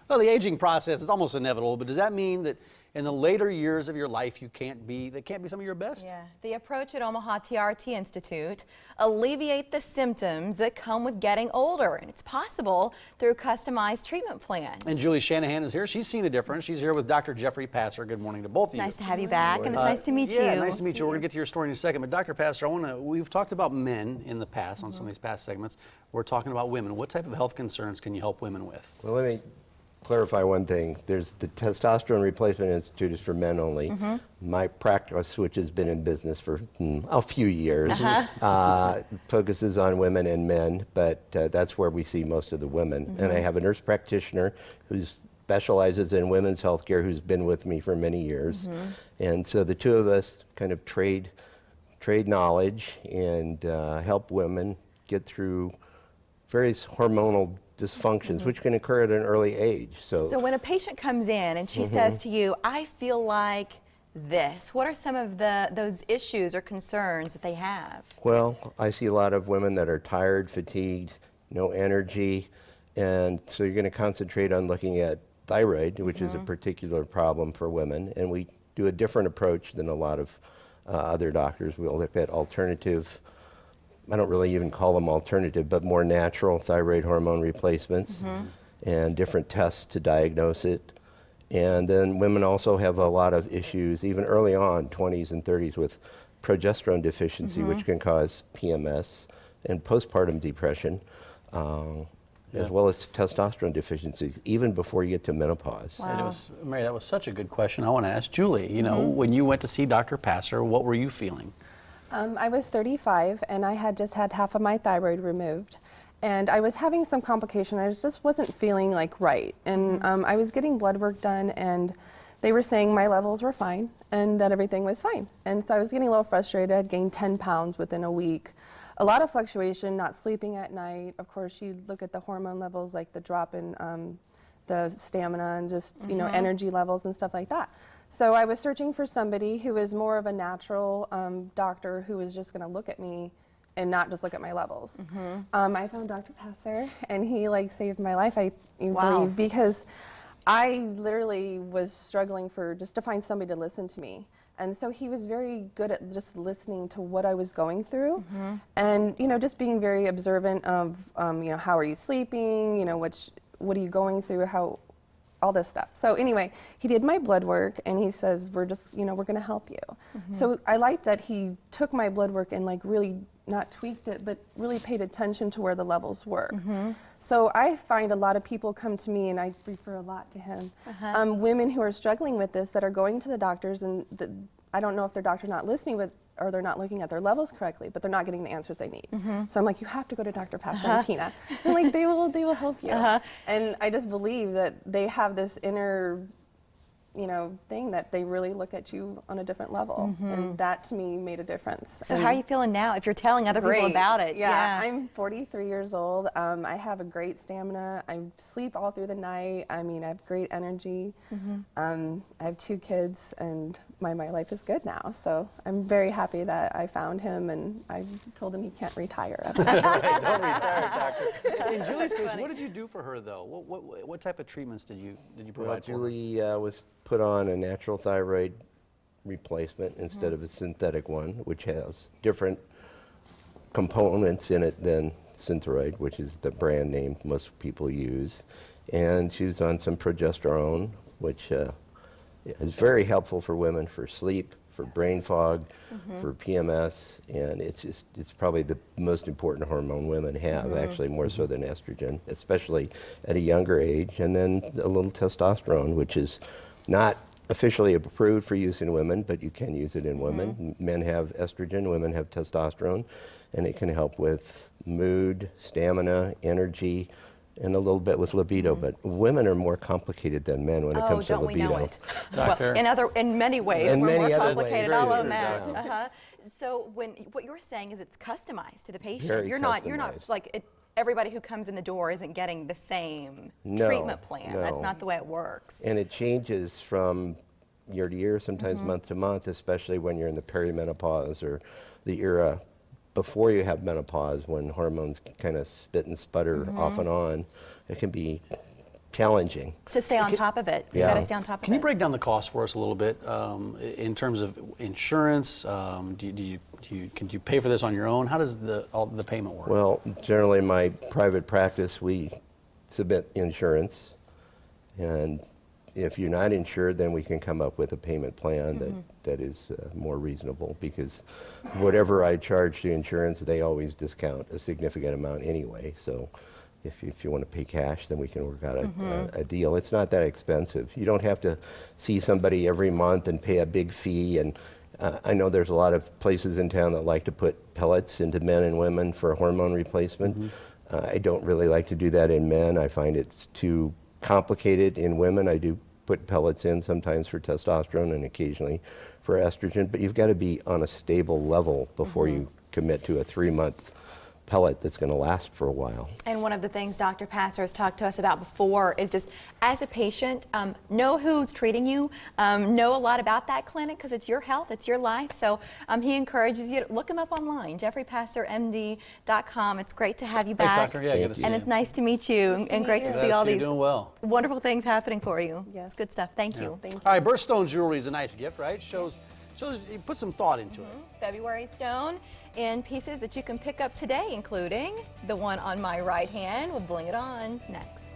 Well, the aging process is almost inevitable, but does that mean that in the later years of your life, that can't be some of your best? Yeah. The approach at Omaha TRT Institute, alleviate the symptoms that come with getting older, and it's possible through customized treatment plans. And Julie Shanahan is here. She's seen a difference. She's here with Dr. Jeffrey Passer. Good morning to both of you. Nice to have you back, and it's nice to meet you. Yeah, nice to meet you. We're going to get to your story in a second, but Dr. Passer, we've talked about men in the past on some of these past segments. We're talking about women. What type of health concerns can you help women with? Well, let me clarify one thing. There's the Testosterone Replacement Institute is for men only. My practice, which has been in business for a few years, focuses on women and men, but that's where we see most of the women. And I have a nurse practitioner who specializes in women's health care who's been with me for many years. And so the two of us kind of trade knowledge and help women get through various hormonal dysfunctions, which can occur at an early age. So when a patient comes in and she says to you, I feel like this, what are some of those issues or concerns that they have? Well, I see a lot of women that are tired, fatigued, no energy, and so you're going to concentrate on looking at thyroid, which is a particular problem for women, and we do a different approach than a lot of other doctors. We'll look at alternative, I don't really even call them alternative, but more natural thyroid hormone replacements and different tests to diagnose it. And then women also have a lot of issues, even early on, 20s and 30s, with progesterone deficiency, which can cause PMS and postpartum depression, as well as testosterone deficiencies, even before you get to menopause. Wow. And Mary, that was such a good question. I want to ask Julie, you know, when you went to see Dr. Passer, what were you feeling? I was 35 and I had just had half of my thyroid removed, and I was having some complication. I just wasn't feeling like right, and I was getting blood work done, and they were saying my levels were fine and that everything was fine. And so I was getting a little frustrated. I'd gained 10 pounds within a week. A lot of fluctuation, not sleeping at night. Of course, you look at the hormone levels, like the drop in the stamina and just you know, energy levels and stuff like that. So I was searching for somebody who was more of a natural doctor who was just going to look at me and not just look at my levels. I found Dr. Passer, and he like saved my life, I believe, because I literally was struggling to find somebody to listen to me. And so he was very good at just listening to what I was going through, and you know, just being very observant of you know, how are you sleeping, you know, what are you going through, all this stuff. So anyway, he did my blood work, and he says, we're just, you know, we're going to help you. So I liked that he took my blood work and like really not tweaked it, but really paid attention to where the levels were. So I find a lot of people come to me, and I refer a lot to him, women who are struggling with this, that are going to the doctors, and I don't know if their doctor's not listening with, or they're not looking at their levels correctly, but they're not getting the answers they need. So I'm like, you have to go to Dr. Passer and Tina. And like, they will help you. And I just believe that they have this inner, you know, thing that they really look at you on a different level. And that to me made a difference. So how are you feeling now if you're telling other people about it? Yeah, I'm 43 years old. I have a great stamina. I sleep all through the night. I mean, I have great energy. I have 2 kids, and my life is good now. So I'm very happy that I found him, and I told him he can't retire. Right, don't retire, doctor. In Julie's case, what did you do for her, though? What type of treatments did you provide for her? Julie was put on a natural thyroid replacement instead of a synthetic one, which has different components in it than Synthroid, which is the brand name most people use. And she was on some progesterone, which is very helpful for women for sleep, for brain fog, for PMS, and it's probably the most important hormone women have, actually more so than estrogen, especially at a younger age. And then a little testosterone, which is not officially approved for use in women, but you can use it in women. Men have estrogen, women have testosterone, and it can help with mood, stamina, energy, and a little bit with libido. But women are more complicated than men when it comes to libido. Don't we know it? Well, in many ways, we're more complicated. I'll own that. So what you're saying is it's customized to the patient. You're not like everybody who comes in the door isn't getting the same treatment plan. No. That's not the way it works. And it changes from year to year, sometimes month to month, especially when you're in the perimenopause or the era before you have menopause, when hormones kind of spit and sputter off and on. It can be challenging. To stay on top of it. You got to stay on top of it. Can you break down the cost for us a little bit in terms of insurance? Can you pay for this on your own? How does all the payment work? Well, generally my private practice, we submit insurance, and if you're not insured, then we can come up with a payment plan that is more reasonable, because whatever I charge to insurance, they always discount a significant amount anyway. So if you want to pay cash, then we can work out a deal. It's not that expensive. You don't have to see somebody every month and pay a big fee. And I know there's a lot of places in town that like to put pellets into men and women for a hormone replacement. I don't really like to do that in men. I find it's too complicated in women. I do put pellets in sometimes for testosterone and occasionally for estrogen, but you've got to be on a stable level before you commit to a 3-month pellet that's going to last for a while. And one of the things Dr. Passer has talked to us about before is just, as a patient, know who's treating you, know a lot about that clinic, because it's your health, it's your life. So he encourages you to look him up online, jeffreypassermd.com. It's great to have you back. Thanks, Doctor. Yeah, good to see you. And it's nice to meet you, and great to see all these doing well. wonderful things happening for you. Yes. It's good stuff. Thank you. Thank you. All right, birthstone jewelry is a nice gift, right? Shows you put some thought into it. February stone in pieces that you can pick up today, including the one on my right hand. We'll bling it on next.